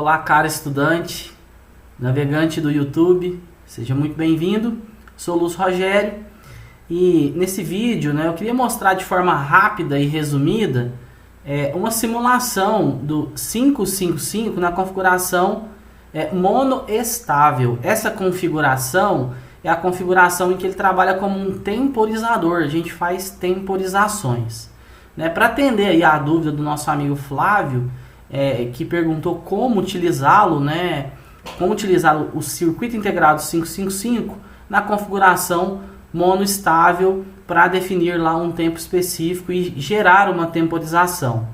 Olá, caro estudante, navegante do YouTube, seja muito bem-vindo. Sou Lúcio Rogério e nesse vídeo, eu queria mostrar de forma rápida e resumida uma simulação do 555 na configuração monoestável. Essa configuração é a configuração em que ele trabalha como um temporizador. A gente faz temporizações. Para atender aí a dúvida do nosso amigo Flávio, que perguntou como utilizá-lo, como utilizar o circuito integrado 555 na configuração monoestável para definir lá um tempo específico e gerar uma temporização.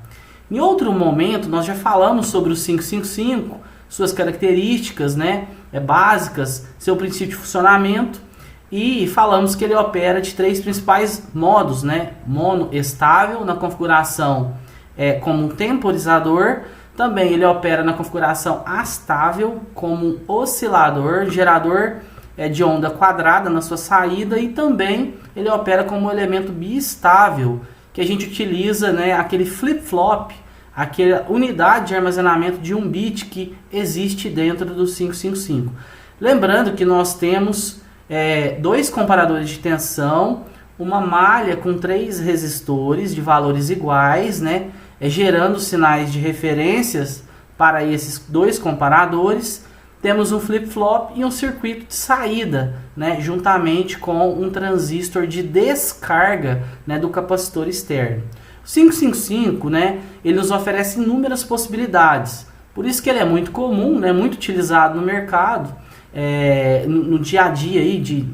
Em outro momento, nós já falamos sobre o 555, suas características básicas, seu princípio de funcionamento, e falamos que ele opera de três principais modos, monoestável na configuração como um temporizador. Também ele opera na configuração astável como um oscilador, gerador de onda quadrada na sua saída, e também ele opera como um elemento biestável, que a gente utiliza aquele flip-flop, aquela unidade de armazenamento de 1 bit que existe dentro do 555. Lembrando que nós temos dois comparadores de tensão, uma malha com 3 resistores de valores iguais, gerando sinais de referências para esses dois comparadores. Temos um flip-flop e um circuito de saída, juntamente com um transistor de descarga do capacitor externo. O 555, ele nos oferece inúmeras possibilidades. Por isso que ele é muito comum, muito utilizado no mercado, no dia a dia aí de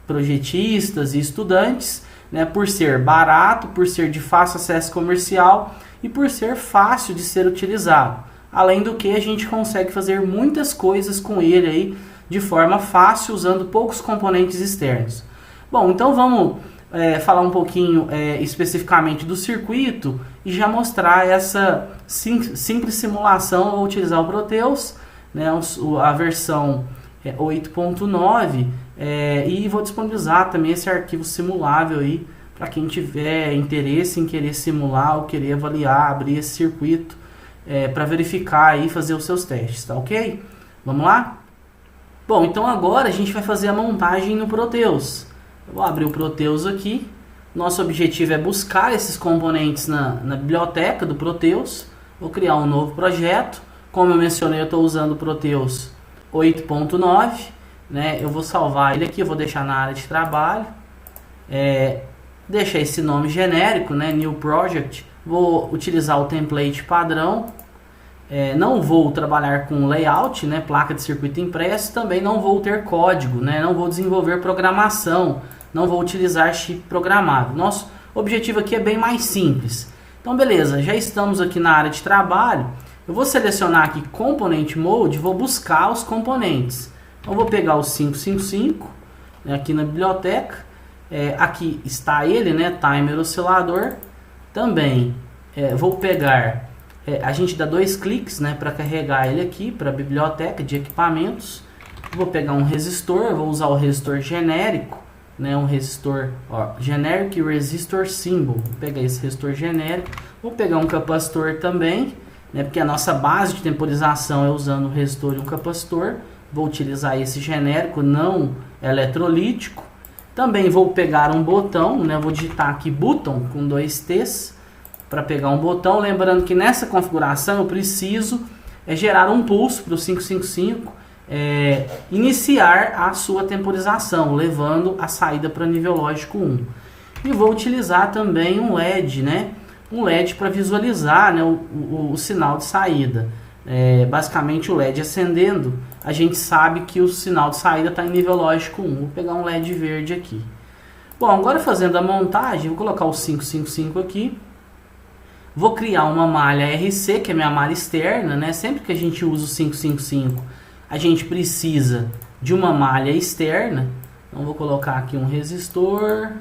projetistas e estudantes, por ser barato, por ser de fácil acesso comercial e por ser fácil de ser utilizado. Além do que a gente consegue fazer muitas coisas com ele aí de forma fácil, usando poucos componentes externos. Bom, então vamos falar um pouquinho especificamente do circuito e já mostrar essa simples simulação. Eu vou utilizar o Proteus, a versão 8.9, e vou disponibilizar também esse arquivo simulável aí para quem tiver interesse em querer simular ou querer avaliar, abrir esse circuito para verificar e fazer os seus testes, tá ok? Vamos lá? Bom, então agora a gente vai fazer a montagem no Proteus. Eu vou abrir o Proteus aqui. Nosso objetivo é buscar esses componentes na biblioteca do Proteus. Vou criar um novo projeto. Como eu mencionei, eu estou usando o Proteus 8.9. Eu vou salvar ele aqui, eu vou deixar na área de trabalho. Deixa esse nome genérico, New Project. Vou utilizar o template padrão. Não vou trabalhar com layout, placa de circuito impresso. Também não vou ter código, não vou desenvolver programação. Não vou utilizar chip programável. Nosso objetivo aqui é bem mais simples. Então beleza, já estamos aqui na área de trabalho. Eu vou selecionar aqui Component Mode, vou buscar os componentes. Então vou pegar o 555 aqui na biblioteca. Aqui está ele, Timer Oscilador. Também vou pegar, a gente dá 2 cliques para carregar ele aqui para a biblioteca de equipamentos. Vou pegar um resistor, vou usar o resistor genérico, um resistor Generic Resistor Symbol. Vou pegar esse resistor genérico. Vou pegar um capacitor também, porque a nossa base de temporização é usando um resistor e um capacitor. Vou utilizar esse genérico não eletrolítico. Também vou pegar um botão, vou digitar aqui button com 2 T's para pegar um botão. Lembrando que nessa configuração eu preciso gerar um pulso para o 555 iniciar a sua temporização, levando a saída para nível lógico 1. E vou utilizar também um LED, um LED para visualizar o sinal de saída. Basicamente o LED acendendo, a gente sabe que o sinal de saída está em nível lógico 1. Vou pegar um LED verde aqui. Bom, agora fazendo a montagem, vou colocar o 555 aqui. Vou criar uma malha RC, que é minha malha externa, Sempre que a gente usa o 555, a gente precisa de uma malha externa. Então vou colocar aqui um resistor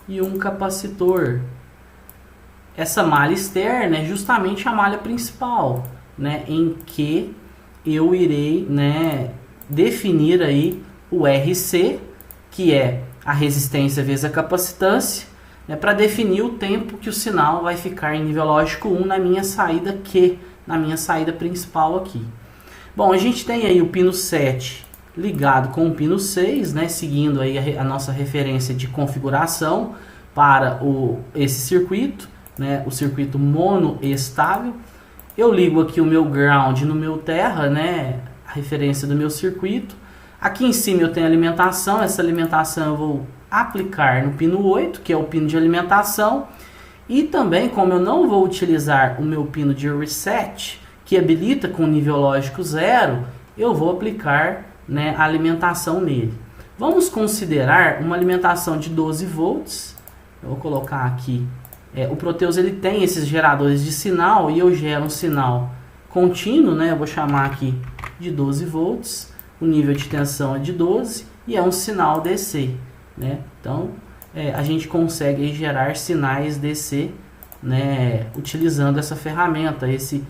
e um capacitor. Essa malha externa é justamente a malha principal, em que eu irei definir aí o RC, que é a resistência vezes a capacitância, para definir o tempo que o sinal vai ficar em nível lógico 1 na minha saída Q, na minha saída principal aqui. Bom, a gente tem aí o pino 7 ligado com o pino 6, né, seguindo aí a nossa referência de configuração para esse circuito, né, o circuito monoestável. Eu ligo aqui o meu ground no meu terra, né, a referência do meu circuito. Aqui em cima eu tenho alimentação, essa alimentação eu vou aplicar no pino 8, que é o pino de alimentação. E também, como eu não vou utilizar o meu pino de reset, que habilita com nível lógico 0, eu vou aplicar, né, a alimentação nele. Vamos considerar uma alimentação de 12 volts. Eu vou colocar aqui. O Proteus ele tem esses geradores de sinal e eu gero um sinal contínuo, né? Eu vou chamar aqui de 12 volts. O nível de tensão é de 12 e é um sinal DC, né? Então, a gente consegue aí gerar sinais DC, né, utilizando essa ferramenta, esse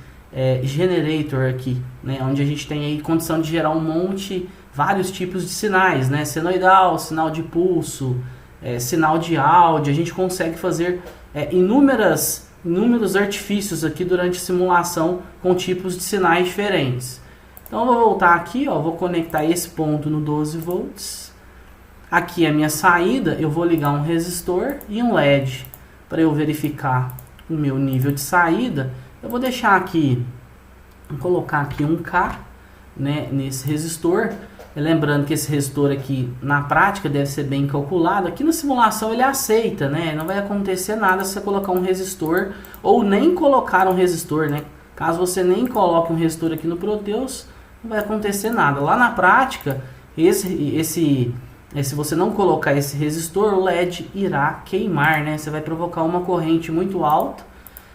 generator aqui, né, onde a gente tem aí condição de gerar vários tipos de sinais, né, senoidal, sinal de pulso, sinal de áudio. A gente consegue fazer inúmeros artifícios aqui durante a simulação com tipos de sinais diferentes. Então eu vou voltar aqui, ó, vou conectar esse ponto no 12 volts. Aqui é a minha saída, eu vou ligar um resistor e um LED para eu verificar o meu nível de saída. Eu vou deixar aqui, vou colocar aqui um K, né, nesse resistor. Lembrando que esse resistor aqui na prática deve ser bem calculado. Aqui na simulação ele aceita, né? Não vai acontecer nada se você colocar um resistor ou nem colocar um resistor, né? Caso você nem coloque um resistor aqui no Proteus, não vai acontecer nada. Lá na prática, se você não colocar esse resistor, o LED irá queimar, né? Você vai provocar uma corrente muito alta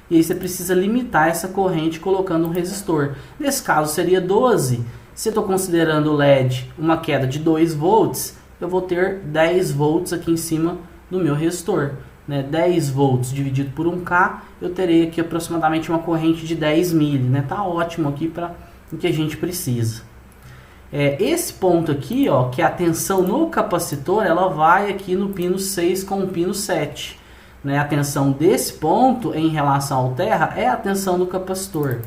e aí você precisa limitar essa corrente colocando um resistor. Nesse caso seria 12. Se eu estou considerando o LED uma queda de 2 volts, eu vou ter 10 volts aqui em cima do meu resistor, né? 10 volts dividido por 1K, eu terei aqui aproximadamente uma corrente de 10 mili, né? Tá ótimo aqui para o que a gente precisa. Esse ponto aqui, ó, que é a tensão no capacitor, ela vai aqui no pino 6 com o pino 7. Né? A tensão desse ponto em relação ao terra é a tensão do capacitor.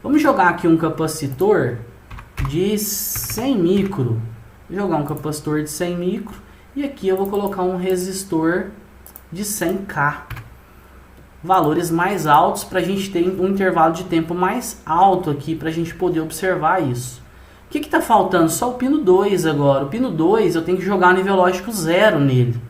Vamos jogar aqui um capacitor de 100 micro. Vou jogar um capacitor de 100 micro e aqui eu vou colocar um resistor de 100K. Valores mais altos para a gente ter um intervalo de tempo mais alto aqui para a gente poder observar isso. O que está faltando? Só o pino 2 agora. O pino 2 eu tenho que jogar nível lógico 0 nele.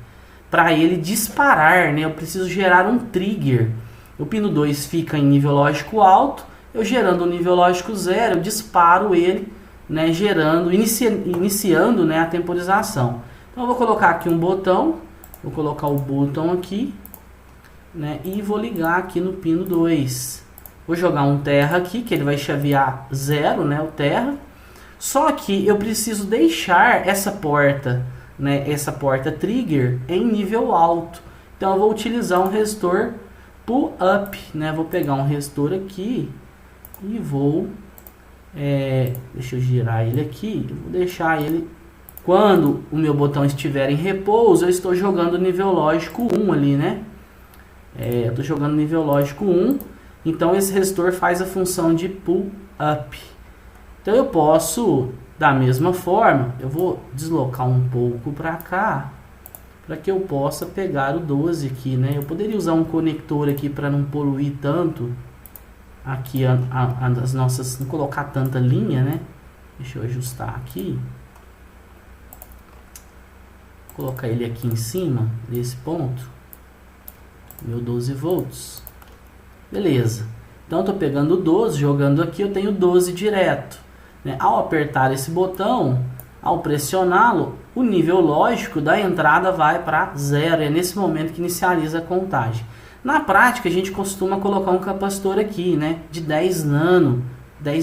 Para ele disparar, né? Eu preciso gerar um trigger. O pino 2 fica em nível lógico alto. Eu gerando o nível lógico 0, eu disparo ele, né? Iniciando, né, a temporização. Então eu vou colocar aqui um botão. Vou colocar o botão aqui, né? E vou ligar aqui no pino 2. Vou jogar um terra aqui, que ele vai chavear 0, né? O terra. Só que eu preciso deixar essa porta, né, essa porta trigger em nível alto. Então eu vou utilizar um resistor pull up, né? Vou pegar um resistor aqui e vou, deixa eu girar ele aqui, eu vou deixar ele, quando o meu botão estiver em repouso, eu estou jogando nível lógico 1 ali, né? Eu estou jogando nível lógico 1, então esse resistor faz a função de pull up. Então eu posso, da mesma forma, eu vou deslocar um pouco para cá, para que eu possa pegar o 12 aqui, né? Eu poderia usar um conector aqui para não poluir tanto aqui as nossas, não colocar tanta linha, né? Deixa eu ajustar aqui. Vou colocar ele aqui em cima desse ponto. Meu 12 volts. Beleza. Então eu tô pegando o 12, jogando aqui, eu tenho 12 direto. Ao apertar esse botão, ao pressioná-lo, o nível lógico da entrada vai para 0. É nesse momento que inicializa a contagem. Na prática, a gente costuma colocar um capacitor aqui, né, de 10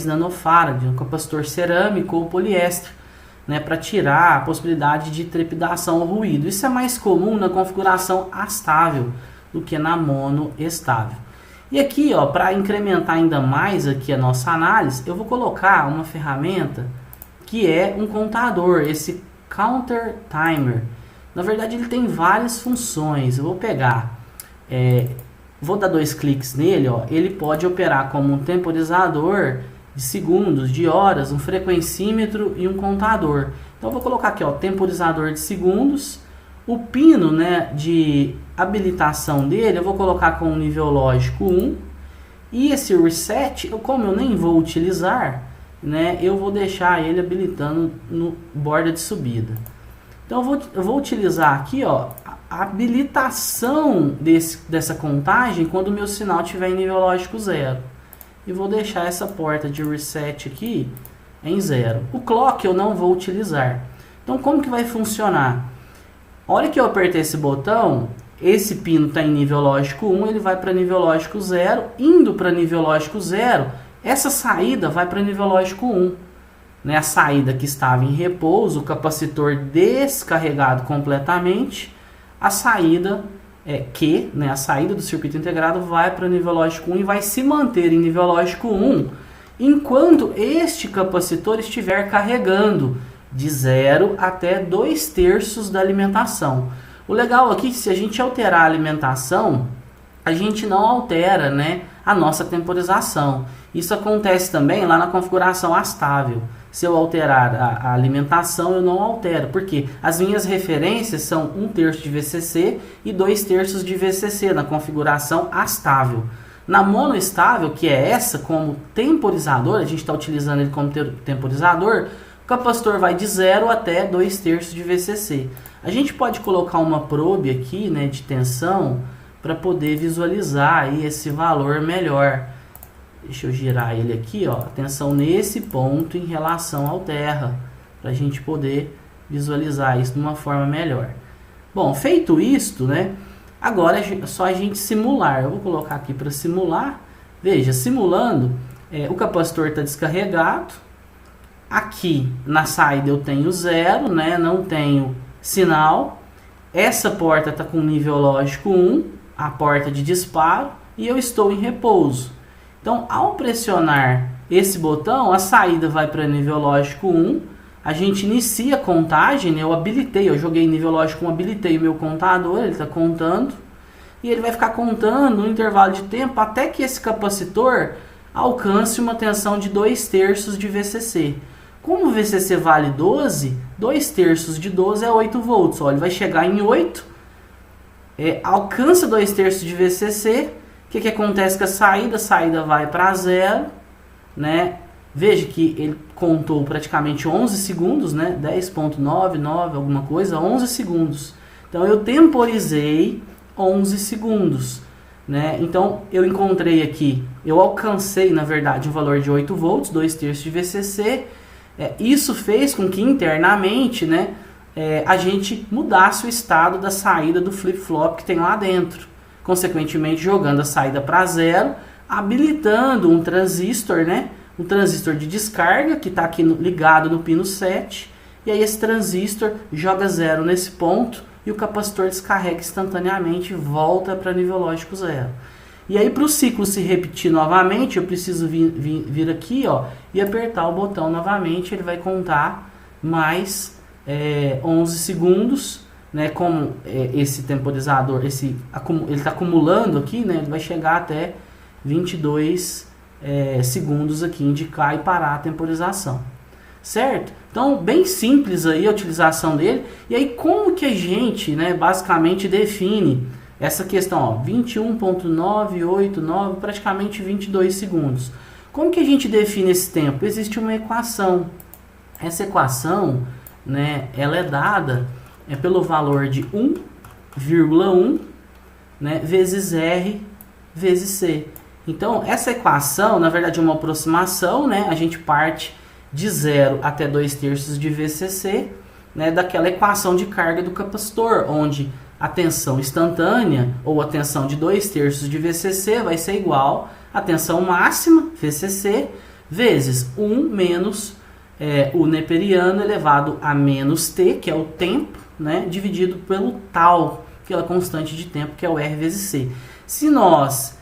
nanofarad, um capacitor cerâmico ou poliéster, né, para tirar a possibilidade de trepidação ou ruído. Isso é mais comum na configuração astável do que na monoestável. E aqui, ó, para incrementar ainda mais aqui a nossa análise, eu vou colocar uma ferramenta que é um contador, esse Counter Timer. Na verdade, ele tem várias funções. Eu vou pegar, vou dar 2 cliques nele, ó, ele pode operar como um temporizador de segundos, de horas, um frequencímetro e um contador. Então eu vou colocar aqui, ó, temporizador de segundos. O pino, né, de habilitação dele eu vou colocar com o nível lógico 1. E esse reset, como eu nem vou utilizar, né, eu vou deixar ele habilitando no borda de subida. Então eu vou utilizar aqui, ó, a habilitação dessa contagem quando o meu sinal estiver em nível lógico 0. E vou deixar essa porta de reset aqui em 0. O clock eu não vou utilizar. Então como que vai funcionar? A hora que eu apertar esse botão, esse pino está em nível lógico 1, ele vai para nível lógico 0. Indo para nível lógico 0, essa saída vai para nível lógico 1. Né? A saída que estava em repouso, o capacitor descarregado completamente, a saída né, a saída do circuito integrado vai para nível lógico 1 e vai se manter em nível lógico 1 enquanto este capacitor estiver carregando de 0 até 2/3 da alimentação. O legal aqui é que se a gente alterar a alimentação, a gente não altera, né, a nossa temporização. Isso acontece também lá na configuração astável. Se eu alterar a alimentação, eu não altero, porque as minhas referências são 1/3 de VCC e 2/3 de VCC na configuração astável. Na monoestável, que é essa como temporizador, a gente está utilizando ele como temporizador, o capacitor vai de 0 até 2/3 de VCC. A gente pode colocar uma probe aqui, né, de tensão para poder visualizar aí esse valor melhor. Deixa eu girar ele aqui, ó, atenção nesse ponto em relação ao terra, para a gente poder visualizar isso de uma forma melhor. Bom, feito isto, né, agora é só a gente simular. Eu vou colocar aqui para simular. Veja, simulando, o capacitor está descarregado. Aqui na saída eu tenho 0, né, não tenho sinal. Essa porta está com nível lógico 1, a porta de disparo, e eu estou em repouso. Então, ao pressionar esse botão, a saída vai para nível lógico 1, a gente inicia a contagem, né? Eu joguei nível lógico 1, habilitei o meu contador, ele está contando, e ele vai ficar contando no intervalo de tempo até que esse capacitor alcance uma tensão de 2/3 de VCC. Como o VCC vale 12, 2/3 de 12 é 8 volts, ó, ele vai chegar em 8, alcança 2/3 de VCC. O que acontece com a saída? A saída vai para 0, né? Veja que ele contou praticamente 11 segundos, né? 10.99, alguma coisa, 11 segundos. Então eu temporizei 11 segundos, né? Então eu encontrei aqui, eu alcancei na verdade um valor de 8 volts, 2/3 de VCC. Isso fez com que internamente, né, a gente mudasse o estado da saída do flip-flop que tem lá dentro. Consequentemente, jogando a saída para 0, habilitando um transistor, né? Um transistor de descarga que está aqui ligado no pino 7. E aí esse transistor joga 0 nesse ponto e o capacitor descarrega instantaneamente e volta para nível lógico 0. E aí para o ciclo se repetir novamente, eu preciso vir aqui, ó, e apertar o botão novamente. Ele vai contar mais 11 segundos. Né, como esse temporizador, ele está acumulando aqui, né, ele vai chegar até 22 segundos aqui, indicar e parar a temporização. Certo? Então, bem simples aí a utilização dele. E aí, como que a gente, né, basicamente define essa questão, ó, 21.989, praticamente 22 segundos. Como que a gente define esse tempo? Existe uma equação. Essa equação, né, ela é dada pelo valor de 1,1, né, vezes R vezes C. Então, essa equação, na verdade, é uma aproximação, né? A gente parte de 0 até 2/3 de VCC, né, daquela equação de carga do capacitor, onde a tensão instantânea, ou a tensão de 2/3 de VCC, vai ser igual à tensão máxima, VCC, vezes 1 menos o neperiano elevado a menos T, que é o tempo, né, dividido pelo tal, pela constante de tempo, que é o R vezes C. Se nós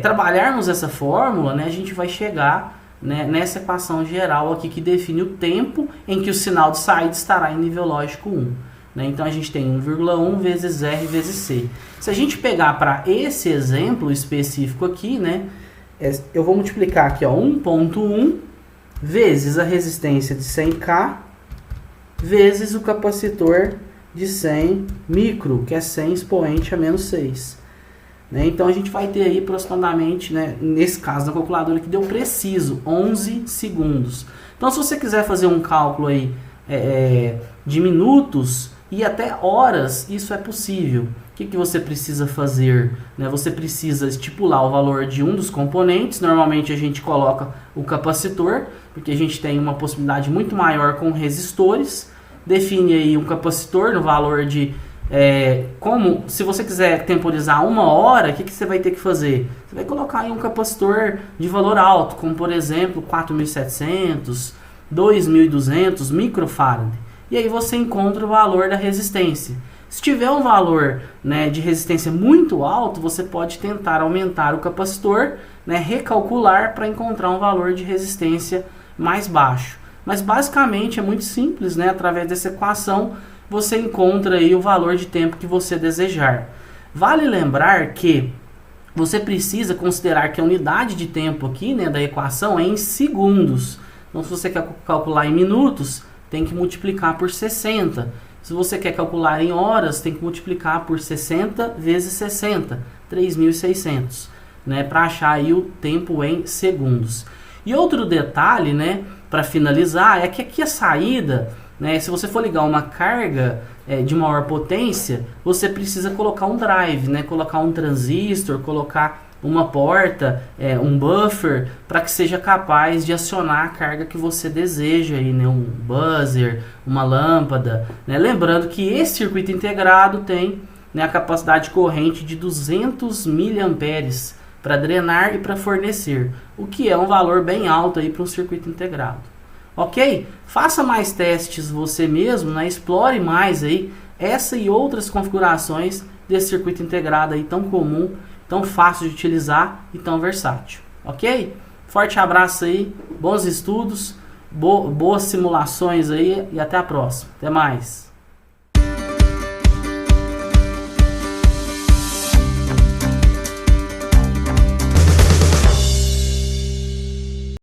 trabalharmos essa fórmula, né, a gente vai chegar, né, nessa equação geral aqui que define o tempo em que o sinal de saída estará em nível lógico 1. Né? Então a gente tem 1,1 vezes R vezes C. Se a gente pegar para esse exemplo específico aqui, né, eu vou multiplicar aqui, 1.1 vezes a resistência de 100K, vezes o capacitor de 100 micro, que é 100 expoente a menos 6. Né? Então a gente vai ter aí aproximadamente, né, nesse caso da calculadora que deu preciso, 11 segundos. Então se você quiser fazer um cálculo aí de minutos e até horas, isso é possível. O que você precisa fazer? Né? Você precisa estipular o valor de um dos componentes. Normalmente a gente coloca o capacitor, porque a gente tem uma possibilidade muito maior com resistores. Define aí um capacitor no valor de... se você quiser temporizar 1 hora, o que você vai ter que fazer? Você vai colocar aí um capacitor de valor alto, como por exemplo 4.700, 2.200 microfarad. E aí você encontra o valor da resistência. Se tiver um valor, né, de resistência muito alto, você pode tentar aumentar o capacitor, né, recalcular para encontrar um valor de resistência mais baixo. Mas basicamente é muito simples, né? Através dessa equação você encontra aí o valor de tempo que você desejar. Vale lembrar que você precisa considerar que a unidade de tempo aqui, né, da equação é em segundos. Então se você quer calcular em minutos, tem que multiplicar por 60. Se você quer calcular em horas, tem que multiplicar por 60 vezes 60, 3.600, né, para achar aí o tempo em segundos. E outro detalhe, né, para finalizar, é que aqui a saída, né, se você for ligar uma carga de maior potência, você precisa colocar um drive, né, colocar um transistor, colocar uma porta, um buffer, para que seja capaz de acionar a carga que você deseja, aí, né, um buzzer, uma lâmpada. Né? Lembrando que esse circuito integrado tem, né, a capacidade corrente de 200 mA para drenar e para fornecer, o que é um valor bem alto para um circuito integrado. Ok? Faça mais testes você mesmo, né? Explore mais aí essa e outras configurações desse circuito integrado aí tão comum, tão fácil de utilizar e tão versátil. Ok? Forte abraço aí, bons estudos, boas simulações aí e até a próxima. Até mais!